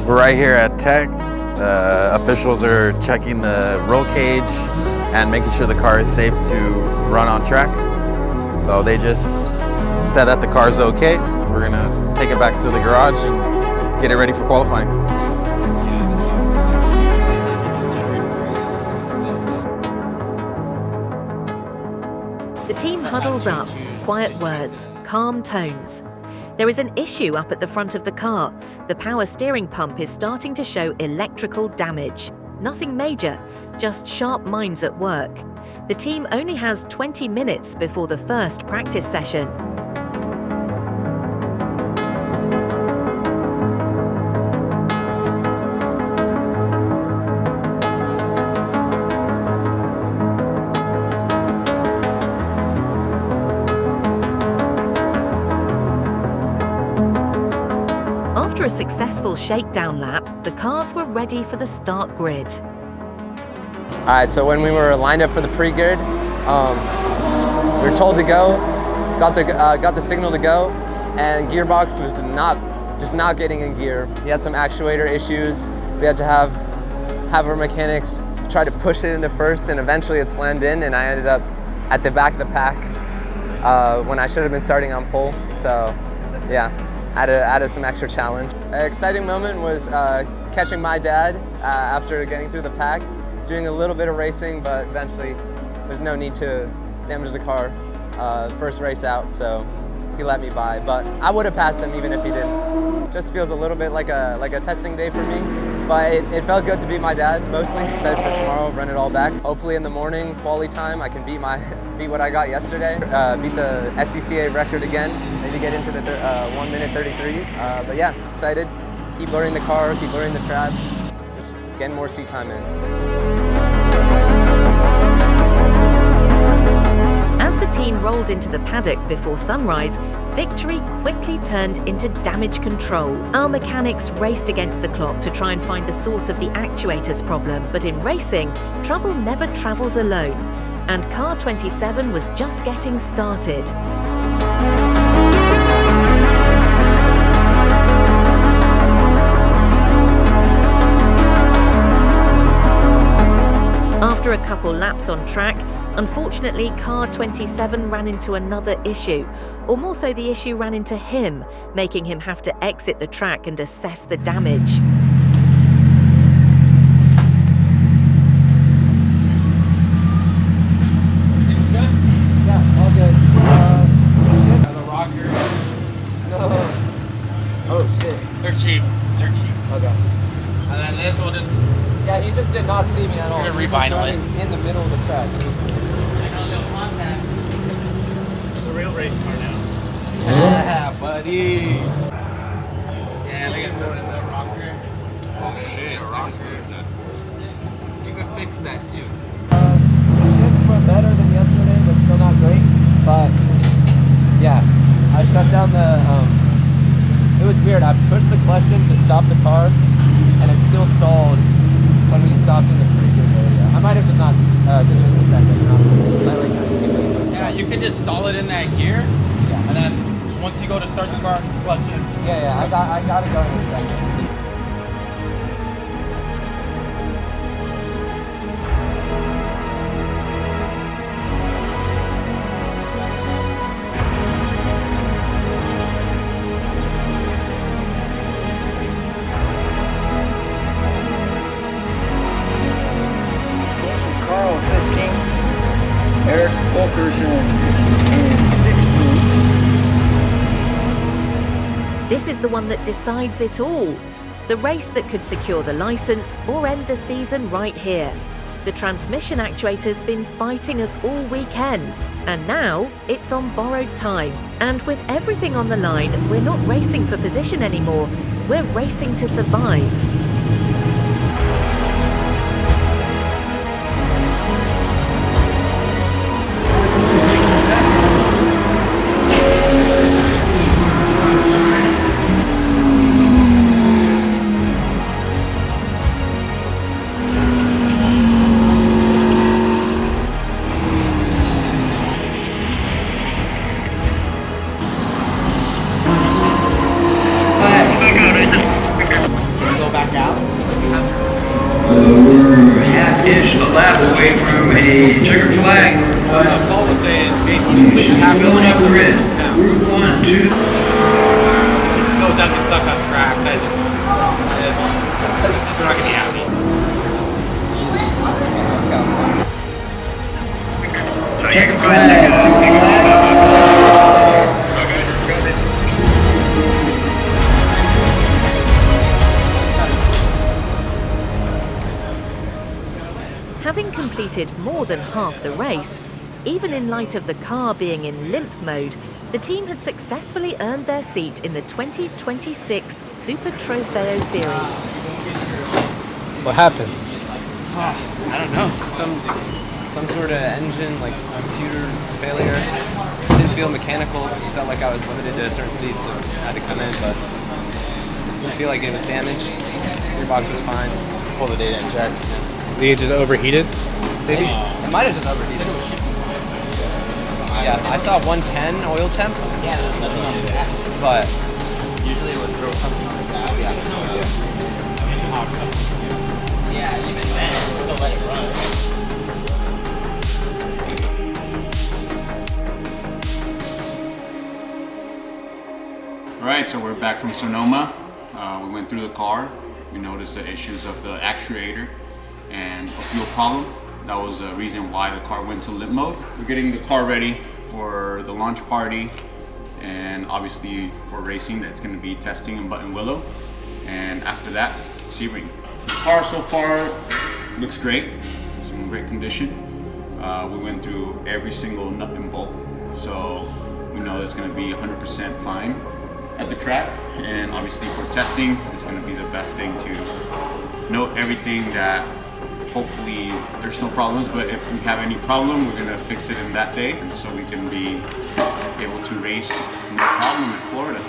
We're right here at Tech. The officials are checking the roll cage and making sure the car is safe to run on track. So they just said that the car's okay. We're gonna take it back to the garage and get it ready for qualifying. The team huddles up, quiet words, calm tones. There is an issue up at the front of the car. The power steering pump is starting to show electrical damage. Nothing major, just sharp minds at work. The team only has 20 minutes before the first practice session. After a successful shakedown lap, the cars were ready for the start grid. All right, so when we were lined up for the pre-grid, we were told to go, got the signal to go, and gearbox was just not getting in gear. We had some actuator issues. We had to have our mechanics try to push it into first, and eventually it slammed in, and I ended up at the back of the pack when I should have been starting on pole. So, yeah. Added some extra challenge. An exciting moment was catching my dad after getting through the pack, doing a little bit of racing, but eventually there's no need to damage the car first race out, so he let me by. But I would have passed him even if he didn't. Just feels a little bit like a testing day for me, but it felt good to beat my dad mostly. Excited for tomorrow, run it all back. Hopefully in the morning, quali time, I can beat what I got yesterday, beat the SCCA record again, maybe get into the 1 minute 33. But yeah, excited. Keep learning the car, keep learning the track, just getting more seat time in. As the team rolled into the paddock before sunrise, victory quickly turned into damage control. Our mechanics raced against the clock to try and find the source of the actuator's problem, but in racing, trouble never travels alone. And car 27 was just getting started. After a couple laps on track, unfortunately car 27 ran into another issue, or more so the issue ran into him, making him have to exit the track and assess the damage. They're cheap. Okay. And then this will just... Yeah, he just did not see me at all. You're gonna revinyl it. In the middle of the track. It's a real race car now. Yeah, buddy. Yeah, they got thrown in the rocker. Oh shit, a rocker. You can fix that too. Shifts were better than yesterday, but still not great. But yeah, I shut down the. It was weird. I pushed the clutch in to stop the car, and it still stalled when we stopped in the pre-grid area. I might have just not did it in a second. Yeah, you can just stall it in that gear. Yeah. And then once you go to start the car, clutch in. Yeah, I got it going in a second. Eric Fulkerson in 16th. This is the one that decides it all. The race that could secure the license or end the season right here. The transmission actuator's been fighting us all weekend, and now it's on borrowed time. And with everything on the line, we're not racing for position anymore. We're racing to survive. lap away from a checkered flag. Paul was saying basically you have to Filling up the grid. Group 1, 2. goes out and gets stuck on track. That just they're not gonna be happy. Checkered flag. Having completed more than half the race, even in light of the car being in limp mode, the team had successfully earned their seat in the 2026 Super Trofeo Series. What happened? I don't know. Some sort of engine, like computer failure. Didn't feel mechanical, just felt like I was limited to a certain speed, so I had to come in, but didn't feel like it was damaged. Gearbox was fine. Pull the data and check. They just overheated. Maybe. It might have just overheated. Yeah, I saw 110 oil temp. Yeah, but Usually it would throw something like that. Yeah, even then, still let it run. Alright, so we're back from Sonoma. We went through the car. We noticed the issues of the actuator and a fuel problem. That was the reason why the car went to limp mode. We're getting the car ready for the launch party and obviously for racing. That's going to be testing in Button Willow, and after that, Sebring. The car so far looks great. It's in great condition. We went through every single nut and bolt, so we know it's going to be 100% fine at the track. And obviously for testing, it's going to be the best thing to know everything, that hopefully there's no problems, but if we have any problem, we're gonna fix it in that day so we can be able to race no problem in Florida.